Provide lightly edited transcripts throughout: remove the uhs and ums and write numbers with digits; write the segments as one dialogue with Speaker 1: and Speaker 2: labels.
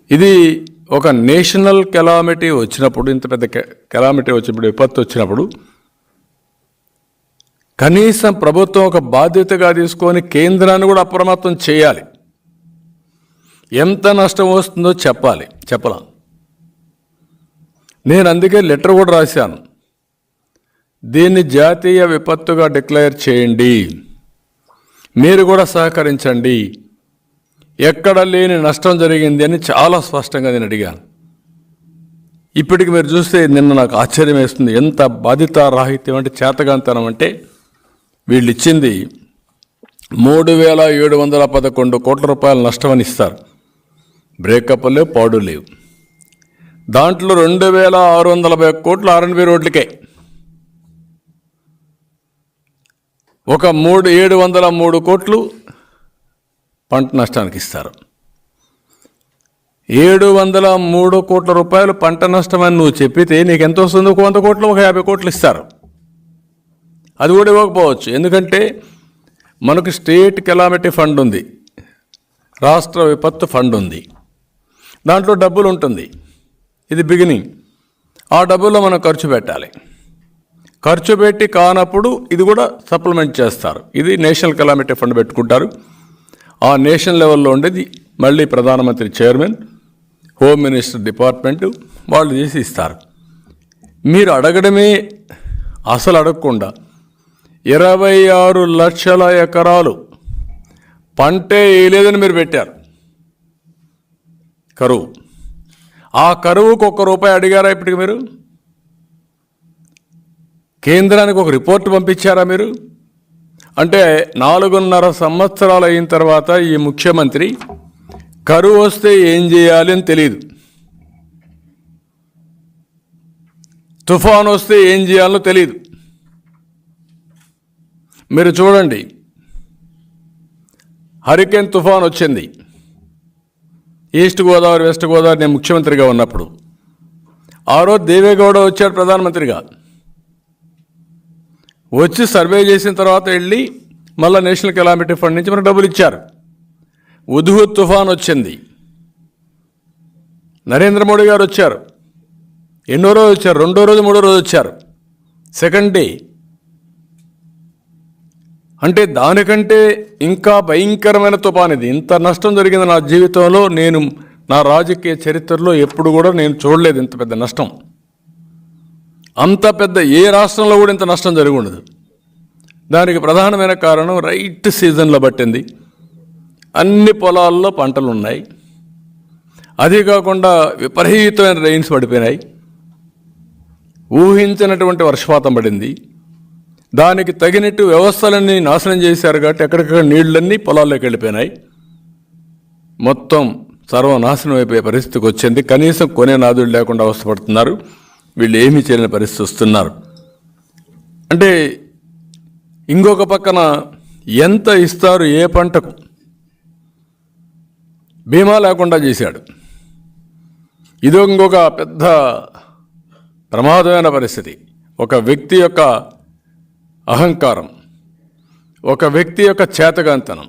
Speaker 1: ఇది ఒక national calamity వచ్చినప్పుడు, ఇంత పెద్ద కెలామిటీ వచ్చినప్పుడు, విపత్తు వచ్చినప్పుడు కనీసం ప్రభుత్వం ఒక బాధ్యతగా తీసుకొని కేంద్రాన్ని కూడా అప్రమత్తం చేయాలి. ఎంత నష్టం వస్తుందో చెప్పలా. నేను అందుకే లెటర్ కూడా రాశాను. దీన్ని జాతీయ విపత్తుగా డిక్లేర్ చేయండి, మీరు కూడా సహకరించండి, ఎక్కడ లేని నష్టం జరిగింది అని చాలా స్పష్టంగా నేను అడిగాను. ఇప్పటికి మీరు చూస్తే నిన్న నాకు ఆశ్చర్యం వేస్తుంది. ఎంత బాధితారాహిత్యం అంటే, చేతగాంతనం అంటే, వీళ్ళు ఇచ్చింది 3,711 కోట్ల రూపాయల నష్టం అని ఇస్తారు. బ్రేకప్ లేవు, పాడు లేవు. దాంట్లో 2,640 కోట్లు R&B రోడ్లకే, ఒక 703 కోట్లు పంట నష్టానికి ఇస్తారు. 703 కోట్ల రూపాయలు పంట నష్టం అని నువ్వు చెప్పితే నీకు ఎంత వస్తుంది? 100 కోట్లు, 50 కోట్లు ఇస్తారు. అది కూడా ఇవ్వకపోవచ్చు. ఎందుకంటే మనకు స్టేట్ కెలామిటీ ఫండ్ ఉంది, రాష్ట్ర విపత్తు ఫండ్ ఉంది, దాంట్లో డబ్బులు ఉంటుంది. ఇది బిగినింగ్. ఆ డబ్బుల్లో మనం ఖర్చు పెట్టాలి. ఖర్చు పెట్టి కానప్పుడు ఇది కూడా సప్లిమెంట్ చేస్తారు. ఇది నేషనల్ కెలామిటీ ఫండ్ పెట్టుకుంటారు. ఆ నేషనల్ లెవెల్లో ఉండేది మళ్ళీ ప్రధానమంత్రి చైర్మన్, హోమ్ మినిస్టర్ డిపార్ట్మెంటు వాళ్ళు చేసి ఇస్తారు. మీరు అడగడమే, అసలు అడగకుండా 26 లక్షల ఎకరాలు పంటే వేయలేదని మీరు పెట్టారు కరువు. ఆ కరువుకు ₹1 అడిగారా ఇప్పటికి? మీరు కేంద్రానికి ఒక రిపోర్ట్ పంపించారా మీరు? అంటే 4.5 సంవత్సరాలు అయిన తర్వాత ఈ ముఖ్యమంత్రి కరువు వస్తే ఏం చేయాలి అని తెలియదు, తుఫాను వస్తే ఏం చేయాలో తెలియదు. మీరు చూడండి, హరికేన్ తుఫాన్ వచ్చింది ఈస్ట్ గోదావరి, వెస్ట్ గోదావరి. నేను ముఖ్యమంత్రిగా ఉన్నప్పుడు ఆ రోజు దేవేగౌడ వచ్చాడు ప్రధానమంత్రిగా. వచ్చి సర్వే చేసిన తర్వాత వెళ్ళి మళ్ళీ నేషనల్ కెలామిటీ ఫండ్ నుంచి మనకు డబ్బులు ఇచ్చారు. ఉద్హుద్ తుఫాన్ వచ్చింది, నరేంద్ర మోడీ గారు వచ్చారు. ఎన్నో రోజు వచ్చారు? 2వ రోజు, 3వ రోజు వచ్చారు, సెకండ్ డే. అంటే దానికంటే ఇంకా భయంకరమైన తుఫాన్ ఇది. ఇంత నష్టం జరిగింది నా జీవితంలో, నేను నా రాజకీయ చరిత్రలో ఎప్పుడు కూడా నేను చూడలేదు ఇంత పెద్ద నష్టం. అంత పెద్ద ఏ రాష్ట్రంలో కూడా ఇంత నష్టం జరిగి ఉండదు. దానికి ప్రధానమైన కారణం రైట్ సీజన్లో పట్టింది. అన్ని పొలాల్లో పంటలు ఉన్నాయి. అదే కాకుండా విపరీతమైన రెయిన్స్ పడిపోయినాయి. ఊహించినటువంటి వర్షపాతం పడింది. దానికి తగినట్టు వ్యవస్థలన్నీ నాశనం చేశారు కాబట్టి ఎక్కడికక్కడ నీళ్లన్నీ పొలాల్లోకి వెళ్ళిపోయినాయి. మొత్తం సర్వనాశనం అయిపోయే పరిస్థితికి వచ్చింది. కనీసం కొనే నాదుడు లేకుండా అవస్థపడుతున్నారు. వీళ్ళు ఏమీ చేయలేని పరిస్థితి వస్తున్నారు. అంటే ఇంకొక పక్కన ఎంత ఇస్తారు ఏ పంటకు? బీమా లేకుండా చేశాడు. ఇది ఇంకొక పెద్ద ప్రమాదమైన పరిస్థితి. ఒక వ్యక్తి యొక్క అహంకారం, ఒక వ్యక్తి యొక్క చేతగాంతనం.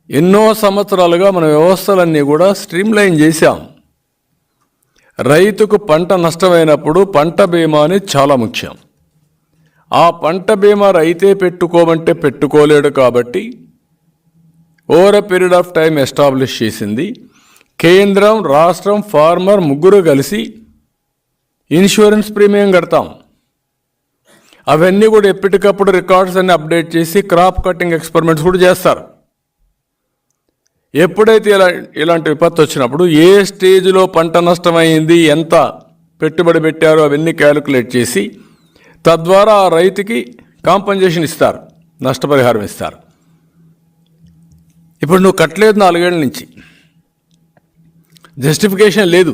Speaker 1: ఎన్నో సంవత్సరాలుగా మన వ్యవస్థలన్నీ కూడా స్ట్రీమ్లైన్ చేశాం. రైతుకు పంట నష్టమైనప్పుడు పంట బీమా అనేది చాలా ముఖ్యం. ఆ పంట బీమా రైతే పెట్టుకోమంటే పెట్టుకోలేడు కాబట్టి over a period of time establish చేసింది. కేంద్రం, రాష్ట్రం, ఫార్మర్ ముగ్గురు కలిసి ఇన్సూరెన్స్ ప్రీమియం కడతాం. అవన్నీ కూడా ఎప్పటికప్పుడు రికార్డ్స్ అన్ని అప్డేట్ చేసి క్రాప్ కటింగ్ ఎక్స్పెరిమెంట్స్ కూడా చేస్తారు. ఎప్పుడైతే ఇలాంటి విపత్తు వచ్చినప్పుడు ఏ స్టేజ్లో పంట నష్టమైంది, ఎంత పెట్టుబడి పెట్టారో అవన్నీ క్యాలిక్యులేట్ చేసి తద్వారా ఆ రైతుకి కాంపన్సేషన్ ఇస్తారు, నష్టపరిహారం ఇస్తారు. ఇప్పుడు నువ్వు కట్టలేదు 4 ఏళ్ల నుంచి, జస్టిఫికేషన్ లేదు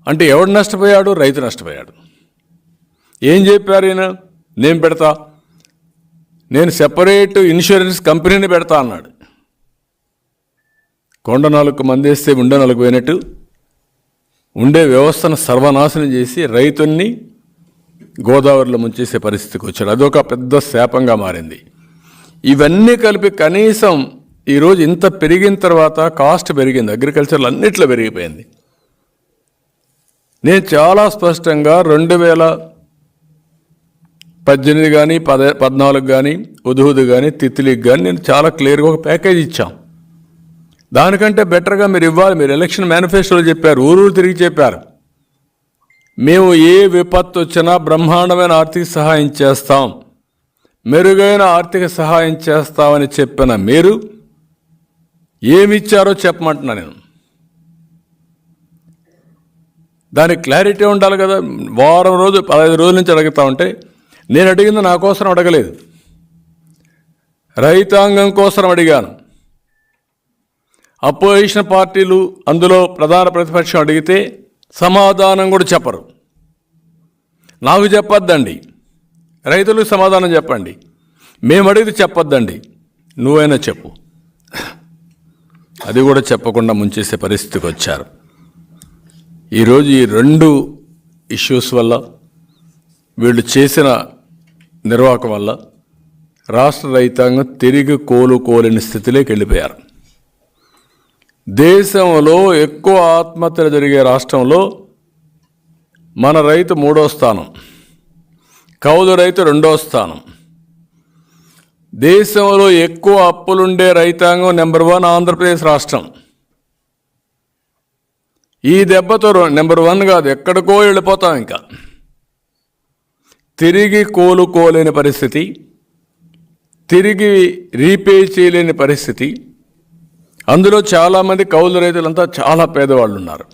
Speaker 1: అంటే ఎవడు నష్టపోయాడు? రైతు నష్టపోయాడు. ఏం చెప్పారు ఈయన? నేను పెడతా, నేను సెపరేట్ ఇన్సూరెన్స్ కంపెనీని పెడతా అన్నాడు. కొండ 4 మందేస్తే ఉండే 4 పోయినట్టు ఉండే వ్యవస్థను సర్వనాశనం చేసి రైతుల్ని గోదావరిలో ముంచేసే పరిస్థితికి వచ్చాడు. అదొక పెద్ద శాపంగా మారింది. ఇవన్నీ కలిపి కనీసం ఈరోజు ఇంత పెరిగిన తర్వాత కాస్ట్ పెరిగింది, అగ్రికల్చర్లో అన్నిట్లో పెరిగిపోయింది. నేను చాలా స్పష్టంగా 2018 కానీ 14 కానీ ఉదుహుదు కానీ తిత్లికి కానీ నేను చాలా క్లియర్గా ఒక ప్యాకేజ్ ఇచ్చాం. దానికంటే బెటర్గా మీరు ఇవ్వాలి. మీరు ఎలక్షన్ మేనిఫెస్టోలో చెప్పారు, ఊరు తిరిగి చెప్పారు, మేము ఏ విపత్తు వచ్చినా బ్రహ్మాండమైన ఆర్థిక సహాయం చేస్తాం, మెరుగైన ఆర్థిక సహాయం చేస్తామని చెప్పిన మీరు ఏమిచ్చారో చెప్పమంటున్నా నేను. దానికి క్లారిటీ ఉండాలి కదా. వారం రోజు 15 రోజుల నుంచి అడుగుతా ఉంటే నేను అడిగింది నా కోసం అడగలేదు, రైతాంగం కోసం అడిగాను. అపోజిషన్ పార్టీలు అందులో ప్రధాన ప్రతిపక్షం అడిగితే సమాధానం కూడా చెప్పరు. నాకు చెప్పొద్దండి, రైతులకు సమాధానం చెప్పండి, మేము అడిగితే చెప్పొద్దండి, నువ్వైనా చెప్పు. అది కూడా చెప్పకుండా ముంచేసే పరిస్థితికి వచ్చారు. ఈరోజు ఈ 2 ఇష్యూస్ వల్ల, వీళ్ళు చేసిన నిర్వాహకం వల్ల రాష్ట్ర రైతాంగం తిరిగి కోలుకోలేని స్థితిలోకి వెళ్ళిపోయారు. దేశంలో ఎక్కువ ఆత్మహత్యలు జరిగే రాష్ట్రంలో మన రైతు 3వ స్థానం, కౌలు రైతు 2వ స్థానం. దేశంలో ఎక్కువ అప్పులుండే రైతాంగం నెంబర్ 1 ఆంధ్రప్రదేశ్ రాష్ట్రం. ఈ దెబ్బతో నెంబర్ 1 కాదు, ఎక్కడికో వెళ్ళిపోతాం. ఇంకా తిరిగి కోలుకోలేని పరిస్థితి, తిరిగి రీపే చేయలేని పరిస్థితి. అందులో చాలామంది కౌలు రైతులంతా చాలా పేదవాళ్ళు ఉన్నారు.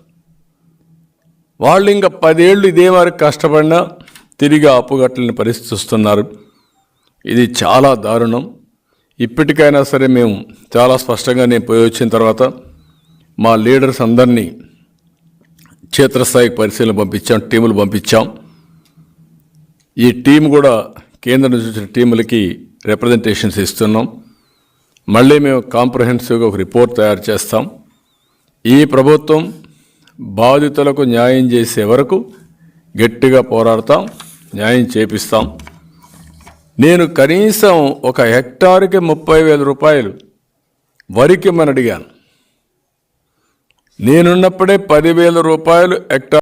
Speaker 1: వాళ్ళు ఇంకా 10 ఏళ్ళు ఇదే వరకు కష్టపడినా తిరిగి అప్పుగట్టలేని పరిస్థితి వస్తున్నారు. ఇది చాలా దారుణం. ఇప్పటికైనా సరే మేము చాలా స్పష్టంగా నేను పోయి వచ్చిన తర్వాత మా లీడర్స్ అందరినీ క్షేత్రస్థాయికి పరిశీలన పంపించాం, టీములు పంపించాం. ఈ టీం కూడా కేంద్రం నుంచి వచ్చిన టీములకి రిప్రజెంటేషన్స్ ఇస్తున్నాం. మళ్ళీ మేము కాంప్రహెన్సివ్గా ఒక రిపోర్ట్ తయారు చేస్తాం. ఈ ప్రభుత్వం బాధితులకు న్యాయం చేసే వరకు గట్టిగా పోరాడతాం, న్యాయం చేపిస్తాం. నేను కనీసం 1 హెక్టార్కి 30,000 రూపాయలు వరికి మనం అడిగాను. నేనున్నప్పుడే 10,000 రూపాయలు హెక్టార్